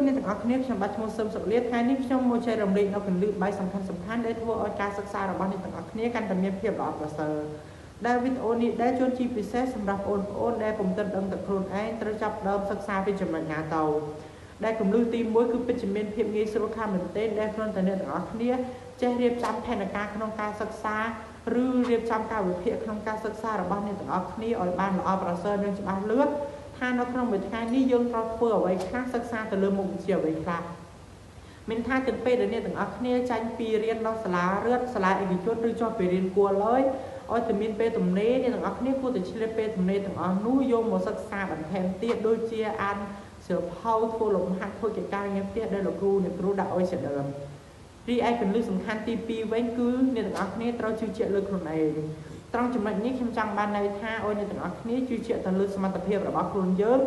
នេះទាំងអស់គ្នាខ្ញុំបាទឈ្មោះសឹមសុខលាថ្ងៃនេះខ្ញុំមកចែករំលែកនៅគន្លឹះបាយសំខាន់ដែលធ្វើឲ្យការសិក្សារបស់អ្នកទាំងអស់គ្នាកាន់តែមានភាពល្អប្រសើរដែលវីដេអូនេះដែលជួនជាពិសេសសម្រាប់បងប្អូនដែលពុំទាន់ដឹងតែខ្លួនឯងត្រូវចាប់ដើមសិក្សាពីចំណុចណាទៅដែលគន្លឹះទី1គឺពិតជាមានភាពងាយស្រួលខាងមែនទែនដែលគ្រាន់តែអ្នកទាំងអស់គ្នាចេះរៀបចំផែនការក្នុងការសិក្សាឬរៀបចំកាលវិភាគក្នុងការសិក្សារបស់អ្នកទាំងអស់គ្នាឲ្យបានល្អប្រសើរនិងច្បាស់លាស់ថានៅក្នុងមួយថ្ងៃនេះយើងត្រូវធ្វើអ្វីខ្លះសិក្សាទៅលើមុខវិជ្ជាអ្វីខ្លះមានថាទាំងពេលដែលអ្នកទាំងអស់គ្នាចាញ់ពីរៀននៅសាលារដ្ឋសាលាឯកជនឬចុះពីរៀនគួរឡើយឲ្យតែមានពេលទំនេរអ្នកទាំងអស់គ្នាគួរតែឆ្លៀតពេលទំនេរទាំងអស់នោះយកមកសិក្សាបន្ថែមទៀតដូចជាអានសៀវភៅធ្វើលំហាត់ធ្វើកិច្ចការងារផ្ទះដែលលោកគ្រូអ្នកគ្រូដាក់ឲ្យជាដើមរីឯគន្លឹះសំខាន់ទី2វិញគឺអ្នកទាំងអស់គ្នាត្រូវជឿជាក់លើខ្លួនឯងត្រង់ចំណុចនេះខ្ញុំចង់បានន័យថាឲ្យអ្នកទាំងអស់គ្នាជឿជាក់ទៅលើសមត្ថភាពរបស់ខ្លួនយើង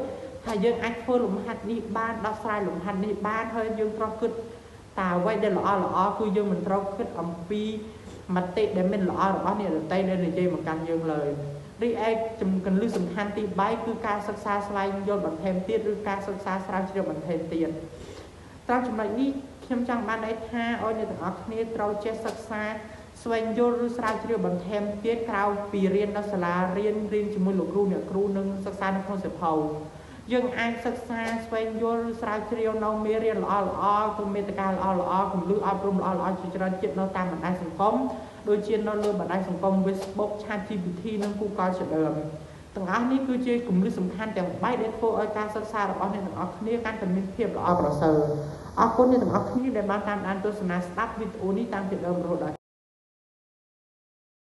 ថាយើងអាចធ្វើលំហាត់នេះបានដោះស្រាយលំហាត់នេះបានហើយយើងត្រូវគិតតើអ្វីដែលល្អគឺយើងមិនត្រូវគិតអំពីមតិដែលមិនល្អរបស់អ្នកដទៃដែលនិយាយមកកាន់យើងឡើយរីឯគន្លឹះសំខាន់ទី3គឺការសិក្សាស្វែងយល់បន្ថែមទៀតឬការសិក្សាស្រាវជ្រាវបន្ថែមទៀតត្រង់ចំណុចនេះខ្ញុំចង់បានន័យថាឲ្យអ្នកទាំងអស់គ្នាត្រូវចេះសិក្សាស្វែងយល់ឬស្រាវជ្រាវបន្ថែមទៀតក្រៅពីរៀននៅសាលារៀនជាមួយលោកគ្រូអ្នកគ្រូនិងសិក្សានៅក្នុងសៀវភៅយើងអាចសិក្សាស្វែងយល់ឬស្រាវជ្រាវនៅមេរៀនល្អៗមេតិកាល្អៗគន្លឹះអប់រំល្អៗជាច្រើនទៀតនៅតាមបណ្ដាញសង្គមដូចជានៅលើបណ្ដាញសង្គម Facebook ChatGPT និង Google ជាដើមទាំងអស់នេះគឺជាគន្លឹះសំខាន់ទាំង3ដែលធ្វើឲ្យការសិក្សារបស់អ្នកទាំងអស់គ្នាកាន់តែមានភាពល្អប្រសើរអរគុណអ្នកទាំងអស់គ្នាដែលបានតាមដានទស្សនាស្ដាប់វីដេអូនេះតាំងពីដើមរហូតដល់